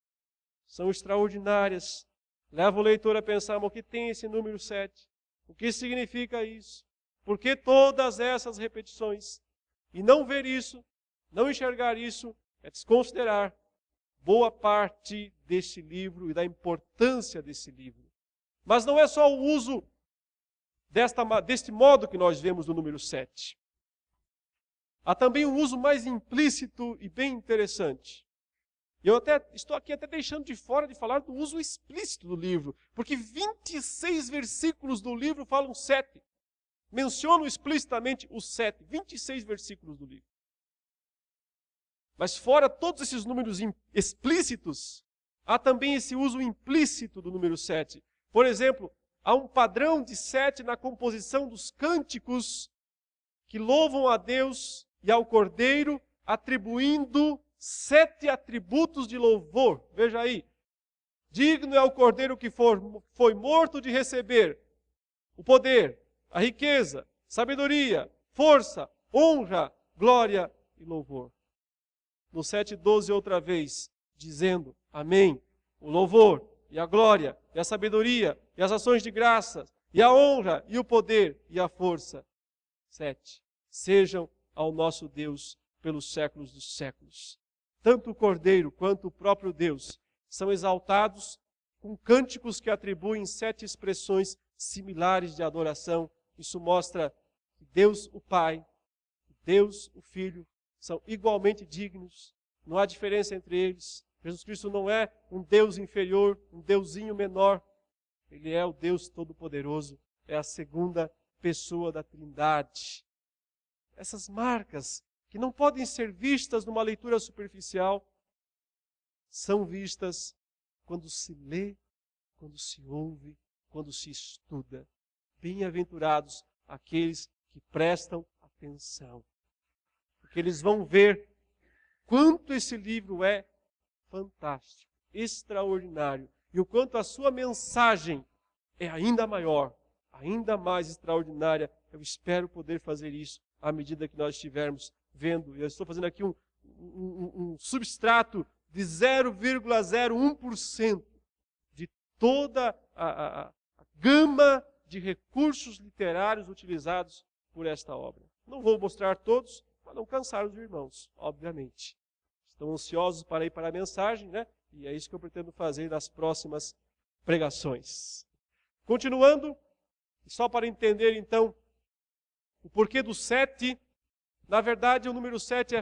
são extraordinárias. Leva o leitor a pensar, mas o que tem esse número 7? O que significa isso? Por que todas essas repetições? E não ver isso, não enxergar isso, é desconsiderar boa parte deste livro e da importância desse livro. Mas não é só o uso deste modo que nós vemos no número 7. Há também um uso mais implícito e bem interessante. Eu estou aqui até deixando de fora de falar do uso explícito do livro, porque 26 versículos do livro falam 7. Mencionam explicitamente os 7, 26 versículos do livro. Mas fora todos esses números explícitos, há também esse uso implícito do número 7. Por exemplo, há um padrão de 7 na composição dos cânticos que louvam a Deus e ao Cordeiro, atribuindo 7 atributos de louvor. Veja aí. Digno é o Cordeiro que foi morto de receber o poder, a riqueza, sabedoria, força, honra, glória e louvor. No 7:12 outra vez, dizendo, amém, o louvor e a glória e a sabedoria e as ações de graças e a honra e o poder e a força. 7. Sejam ao nosso Deus pelos séculos dos séculos. Tanto o Cordeiro quanto o próprio Deus são exaltados com cânticos que atribuem 7 expressões similares de adoração. Isso mostra que Deus o Pai, Deus o Filho, são igualmente dignos. Não há diferença entre eles. Jesus Cristo não é um Deus inferior, um deusinho menor. Ele é o Deus Todo-Poderoso. É a segunda pessoa da Trindade. Essas marcas, que não podem ser vistas numa leitura superficial, são vistas quando se lê, quando se ouve, quando se estuda. Bem-aventurados aqueles que prestam atenção. Porque eles vão ver quanto esse livro é fantástico, extraordinário, e o quanto a sua mensagem é ainda maior, ainda mais extraordinária. Eu espero poder fazer isso à medida que nós estivermos vendo. Eu estou fazendo aqui um substrato de 0,01% de toda a gama de recursos literários utilizados por esta obra. Não vou mostrar todos, para não cansar os irmãos, obviamente. Estão ansiosos para ir para a mensagem, né? E é isso que eu pretendo fazer nas próximas pregações. Continuando, só para entender então o porquê do 7, na verdade o número 7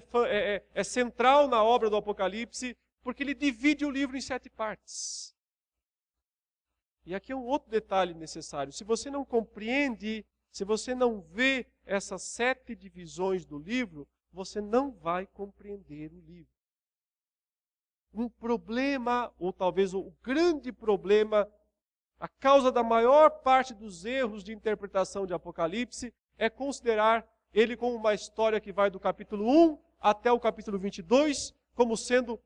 é central na obra do Apocalipse, porque ele divide o livro em 7 partes. E aqui é um outro detalhe necessário. Se você não compreende, se você não vê essas 7 divisões do livro, você não vai compreender o livro. Um problema, ou talvez o grande problema, a causa da maior parte dos erros de interpretação de Apocalipse, é considerar ele como uma história que vai do capítulo 1 até o capítulo 22, como sendo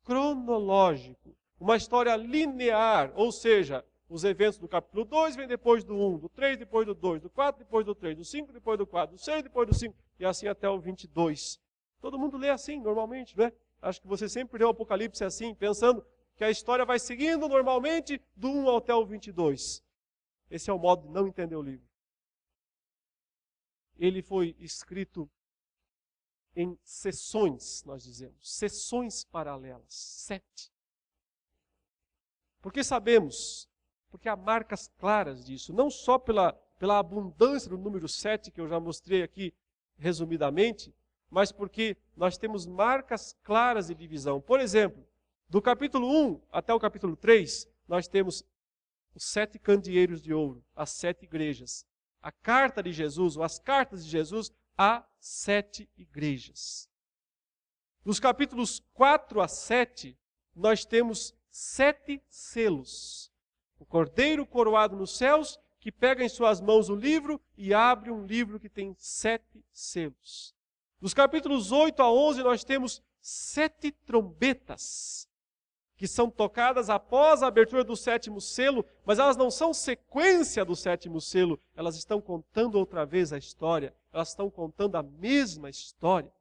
cronológico. Uma história linear, ou seja, os eventos do capítulo 2 vêm depois do 1, do 3 depois do 2, do 4 depois do 3, do 5 depois do 4, do 6 depois do 5, e assim até o 22. Todo mundo lê assim, normalmente, né? Acho que você sempre lê o Apocalipse assim, pensando que a história vai seguindo normalmente do 1 até o 22. Esse é o modo de não entender o livro. Ele foi escrito em sessões, nós dizemos, sessões paralelas, 7. Porque sabemos, porque há marcas claras disso, não só pela abundância do número 7, que eu já mostrei aqui resumidamente, mas porque nós temos marcas claras de divisão. Por exemplo, do capítulo 1 até o capítulo 3, nós temos os 7 candeeiros de ouro, as 7 igrejas. A carta de Jesus, ou as cartas de Jesus, a 7 igrejas. Dos capítulos 4 a 7, nós temos 7 selos. O Cordeiro coroado nos céus, que pega em suas mãos o livro e abre um livro que tem 7 selos. Dos capítulos 8 a 11, nós temos 7 trombetas, que são tocadas após a abertura do 7º selo, mas elas não são sequência do 7º selo, elas estão contando outra vez a história, elas estão contando a mesma história.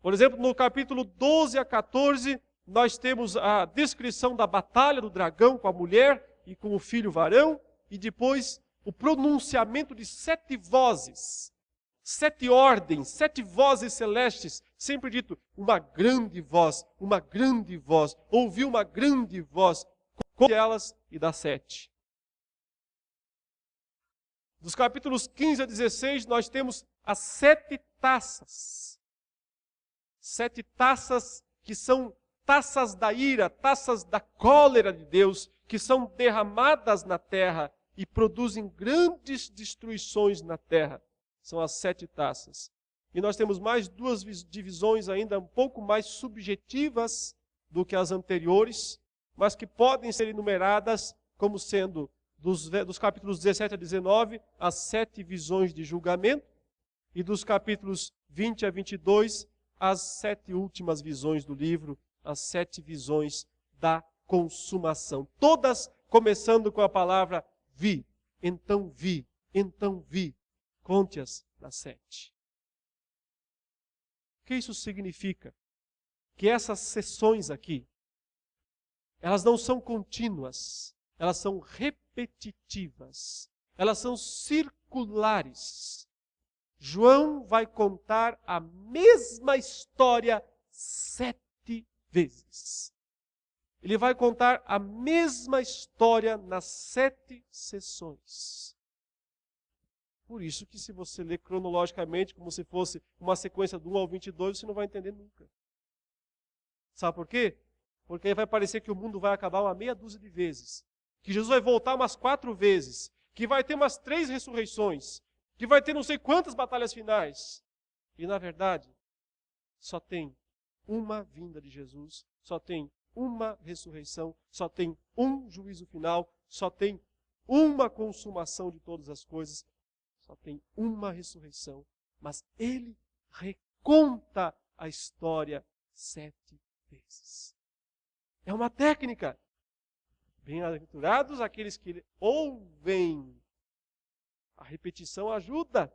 Por exemplo, no capítulo 12 a 14, nós temos a descrição da batalha do dragão com a mulher e com o filho varão, e depois o pronunciamento de 7 vozes, 7 ordens, 7 vozes celestes, sempre dito, uma grande voz, ouvi uma grande voz, com elas e dá 7. Dos capítulos 15 a 16, nós temos as 7 taças. 7 taças que são taças da ira, taças da cólera de Deus, que são derramadas na terra e produzem grandes destruições na terra. São as 7 taças. e nós temos mais duas divisões ainda um pouco mais subjetivas do que as anteriores, mas que podem ser enumeradas como sendo, dos capítulos 17 a 19, as 7 visões de julgamento, e dos capítulos 20 a 22, as 7 últimas visões do livro, as 7 visões da consumação. Todas começando com a palavra vi, então vi, então vi. Conte-as nas 7. O que isso significa? Que essas sessões aqui, elas não são contínuas, elas são repetitivas, elas são circulares. João vai contar a mesma história 7 vezes. Ele vai contar a mesma história nas 7 sessões. Por isso que se você ler cronologicamente, como se fosse uma sequência do 1 ao 22, você não vai entender nunca. Sabe por quê? Porque aí vai parecer que o mundo vai acabar uma meia dúzia de vezes. Que Jesus vai voltar umas 4 vezes. Que vai ter umas 3 ressurreições. Que vai ter não sei quantas batalhas finais. E na verdade, só tem uma vinda de Jesus, só tem uma ressurreição, só tem um juízo final, só tem uma consumação de todas as coisas, só tem uma ressurreição. Mas ele reconta a história 7 vezes. É uma técnica. Bem-aventurados aqueles que ouvem. A repetição ajuda.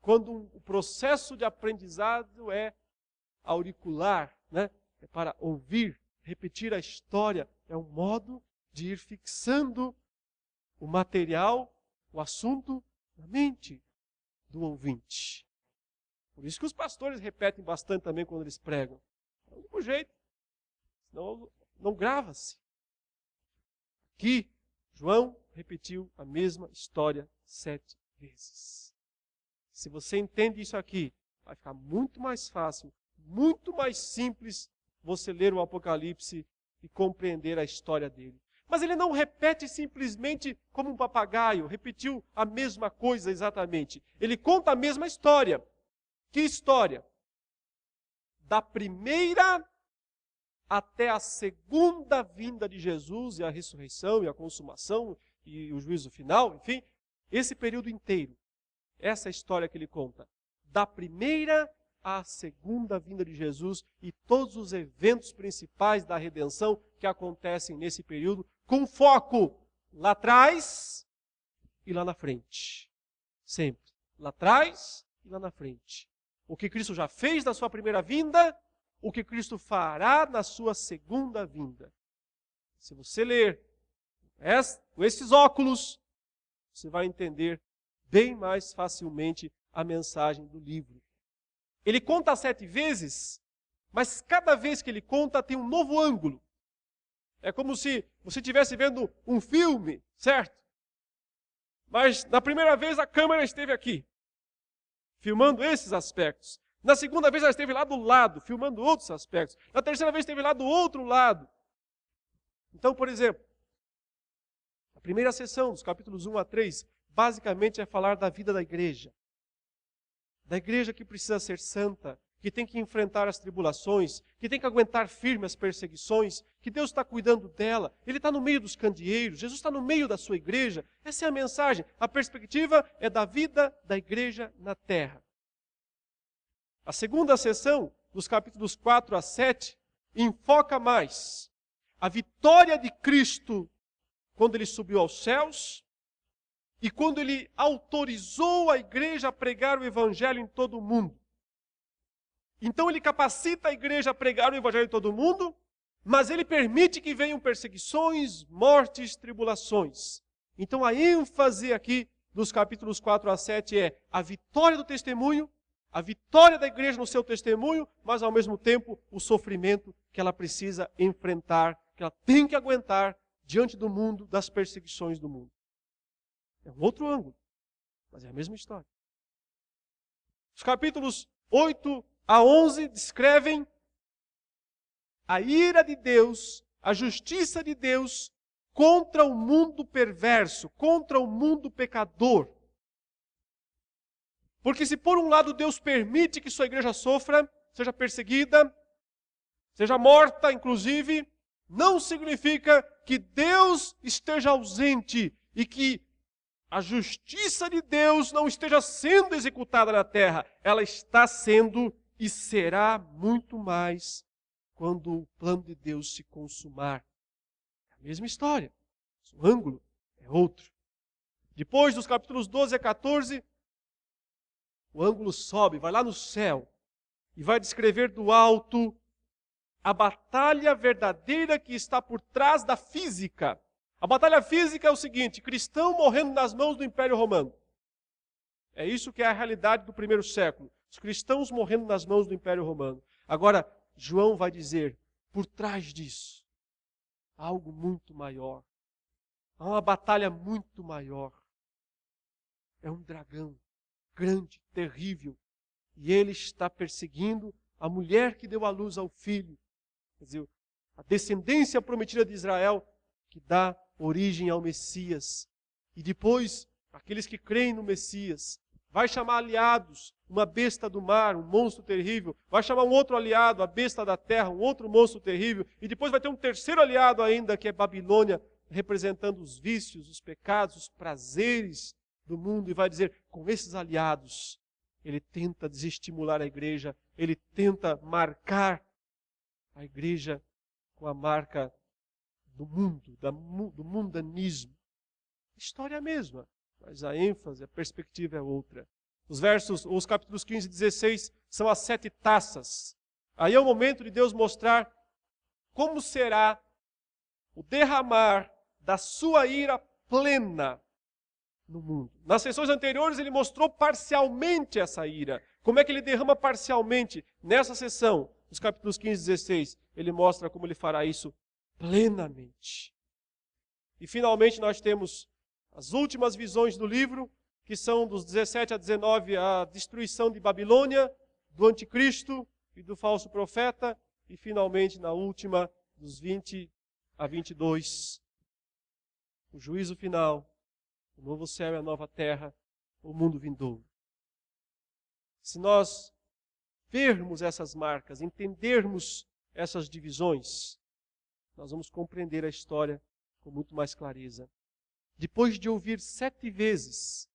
Quando o processo de aprendizado é auricular, né? É para ouvir, repetir a história. É um modo de ir fixando o material, o assunto na mente do ouvinte. Por isso que os pastores repetem bastante também quando eles pregam. É o único jeito. Senão não grava-se. Aqui, João repetiu a mesma história 7 vezes. Se você entende isso aqui, vai ficar muito mais fácil, muito mais simples você ler o Apocalipse e compreender a história dele. Mas ele não repete simplesmente como um papagaio, repetiu a mesma coisa exatamente. Ele conta a mesma história. Que história? Da primeira até a segunda vinda de Jesus e a ressurreição e a consumação e o juízo final, enfim, esse período inteiro. Essa é a história que ele conta. Da primeira à segunda vinda de Jesus e todos os eventos principais da redenção que acontecem nesse período, com foco lá atrás e lá na frente. Sempre. Lá atrás e lá na frente. O que Cristo já fez na sua primeira vinda, o que Cristo fará na sua segunda vinda. Se você ler com esses óculos, você vai entender bem mais facilmente a mensagem do livro. Ele conta 7 vezes, mas cada vez que ele conta tem um novo ângulo. É como se você estivesse vendo um filme, certo? Mas na primeira vez a câmera esteve aqui, filmando esses aspectos. Na segunda vez ela esteve lá do lado, filmando outros aspectos. Na terceira vez esteve lá do outro lado. Então, por exemplo, a primeira sessão, dos capítulos 1 a 3, basicamente é falar da vida da igreja. Da igreja que precisa ser santa, que tem que enfrentar as tribulações, que tem que aguentar firme as perseguições, que Deus está cuidando dela. Ele está no meio dos candeeiros, Jesus está no meio da sua igreja. Essa é a mensagem. A perspectiva é da vida da igreja na terra. A segunda sessão, dos capítulos 4 a 7, enfoca mais a vitória de Cristo quando ele subiu aos céus e quando ele autorizou a igreja a pregar o evangelho em todo o mundo. Então ele capacita a igreja a pregar o evangelho em todo o mundo, mas ele permite que venham perseguições, mortes, tribulações. Então a ênfase aqui dos capítulos 4 a 7 é a vitória do testemunho, a vitória da igreja no seu testemunho, mas ao mesmo tempo o sofrimento que ela precisa enfrentar, que ela tem que aguentar diante do mundo, das perseguições do mundo. É um outro ângulo, mas é a mesma história. Os capítulos 8 a 11 descrevem a ira de Deus, a justiça de Deus contra o mundo perverso, contra o mundo pecador. Porque se por um lado Deus permite que sua igreja sofra, seja perseguida, seja morta, inclusive, não significa que Deus esteja ausente e que a justiça de Deus não esteja sendo executada na terra. Ela está sendo e será muito mais quando o plano de Deus se consumar. É a mesma história, o ângulo é outro. Depois dos capítulos 12 a 14, o ângulo sobe, vai lá no céu e vai descrever do alto a batalha verdadeira que está por trás da física. A batalha física é o seguinte: cristão morrendo nas mãos do Império Romano. É isso que é a realidade do primeiro século. Os cristãos morrendo nas mãos do Império Romano. Agora, João vai dizer, por trás disso, há algo muito maior. Há uma batalha muito maior. É um dragão grande, terrível. E ele está perseguindo a mulher que deu à luz ao filho. Quer dizer, a descendência prometida de Israel, que dá origem ao Messias. E depois, aqueles que creem no Messias, vai chamar aliados, uma besta do mar, um monstro terrível. Vai chamar um outro aliado, a besta da terra, um outro monstro terrível. E depois vai ter um terceiro aliado ainda, que é Babilônia, representando os vícios, os pecados, os prazeres do mundo. E vai dizer, com esses aliados, ele tenta desestimular a igreja, ele tenta marcar a igreja com a marca do mundo, do mundanismo. A história é a mesma, mas a ênfase, a perspectiva é outra. Os capítulos 15 e 16 são as 7 taças. Aí é o momento de Deus mostrar como será o derramar da sua ira plena no mundo. Nas sessões anteriores ele mostrou parcialmente essa ira. Como é que ele derrama parcialmente? Nessa sessão, os capítulos 15 e 16, ele mostra como ele fará isso plenamente. E finalmente nós temos as últimas visões do livro, que são dos 17 a 19, a destruição de Babilônia, do anticristo e do falso profeta, e finalmente na última, dos 20 a 22, o juízo final, o novo céu e a nova terra, o mundo vindouro. Se nós vermos essas marcas, entendermos essas divisões, nós vamos compreender a história com muito mais clareza. Depois de ouvir 7 vezes,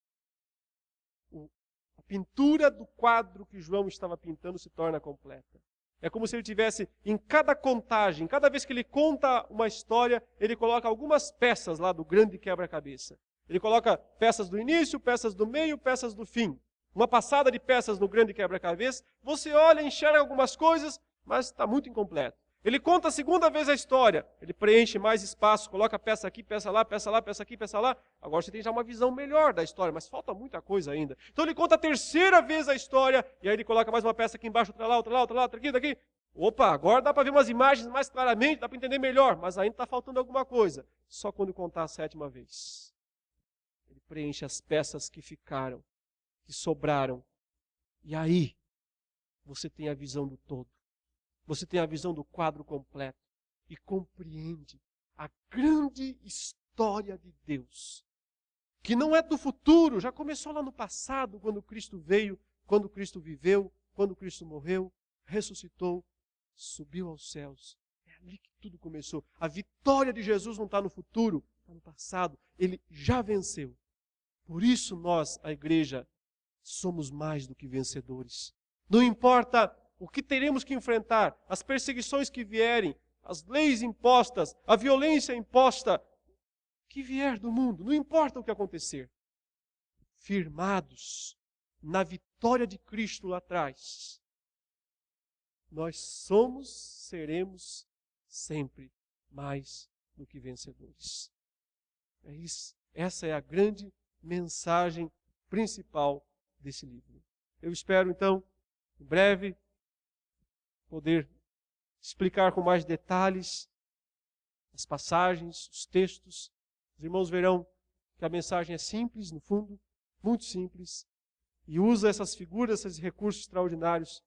a pintura do quadro que João estava pintando se torna completa. É como se ele tivesse, em cada contagem, cada vez que ele conta uma história, ele coloca algumas peças lá do grande quebra-cabeça. Ele coloca peças do início, peças do meio, peças do fim. Uma passada de peças no grande quebra-cabeça. Você olha, enxerga algumas coisas, mas está muito incompleto. Ele conta a segunda vez a história. Ele preenche mais espaço, coloca peça aqui, peça lá, peça lá, peça aqui, peça lá. Agora você tem já uma visão melhor da história, mas falta muita coisa ainda. Então ele conta a terceira vez a história, e aí ele coloca mais uma peça aqui embaixo, outra lá, outra lá, outra lá, outra aqui, daqui. Opa, agora dá para ver umas imagens mais claramente, dá para entender melhor, mas ainda está faltando alguma coisa. Só quando contar a 7ª vez. Ele preenche as peças que ficaram, que sobraram. E aí, você tem a visão do todo. Você tem a visão do quadro completo e compreende a grande história de Deus, que não é do futuro, já começou lá no passado, quando Cristo veio, quando Cristo viveu, quando Cristo morreu, ressuscitou, subiu aos céus. É ali que tudo começou. A vitória de Jesus não está no futuro, está no passado. Ele já venceu. Por isso nós, a igreja, somos mais do que vencedores. Não importa o que teremos que enfrentar, as perseguições que vierem, as leis impostas, a violência imposta, que vier do mundo, não importa o que acontecer. Firmados na vitória de Cristo lá atrás, nós seremos sempre mais do que vencedores. É isso. Essa é a grande mensagem principal desse livro. Eu espero, então, em breve, poder explicar com mais detalhes as passagens, os textos. Os irmãos verão que a mensagem é simples, no fundo, muito simples, e usa essas figuras, esses recursos extraordinários.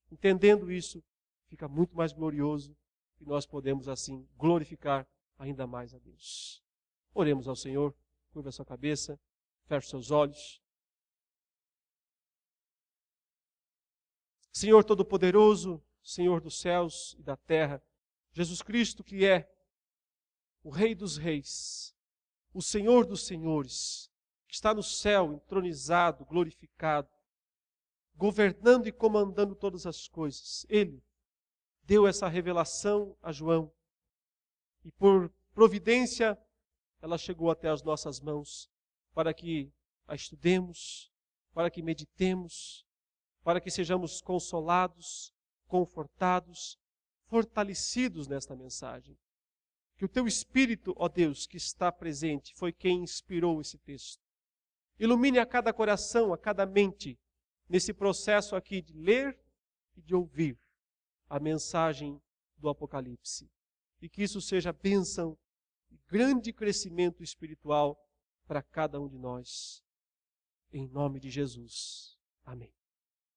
Entendendo isso, fica muito mais glorioso e nós podemos, assim, glorificar ainda mais a Deus. Oremos ao Senhor, curva a sua cabeça, feche seus olhos. Senhor Todo-Poderoso, Senhor dos céus e da terra, Jesus Cristo, que é o Rei dos Reis, o Senhor dos Senhores, que está no céu, entronizado, glorificado, governando e comandando todas as coisas. Ele deu essa revelação a João e por providência ela chegou até as nossas mãos para que a estudemos, para que meditemos, para que sejamos consolados, confortados, fortalecidos nesta mensagem. Que o teu Espírito, ó Deus, que está presente, foi quem inspirou esse texto. Ilumine a cada coração, a cada mente, nesse processo aqui de ler e de ouvir a mensagem do Apocalipse. E que isso seja bênção e grande crescimento espiritual para cada um de nós. Em nome de Jesus. Amém.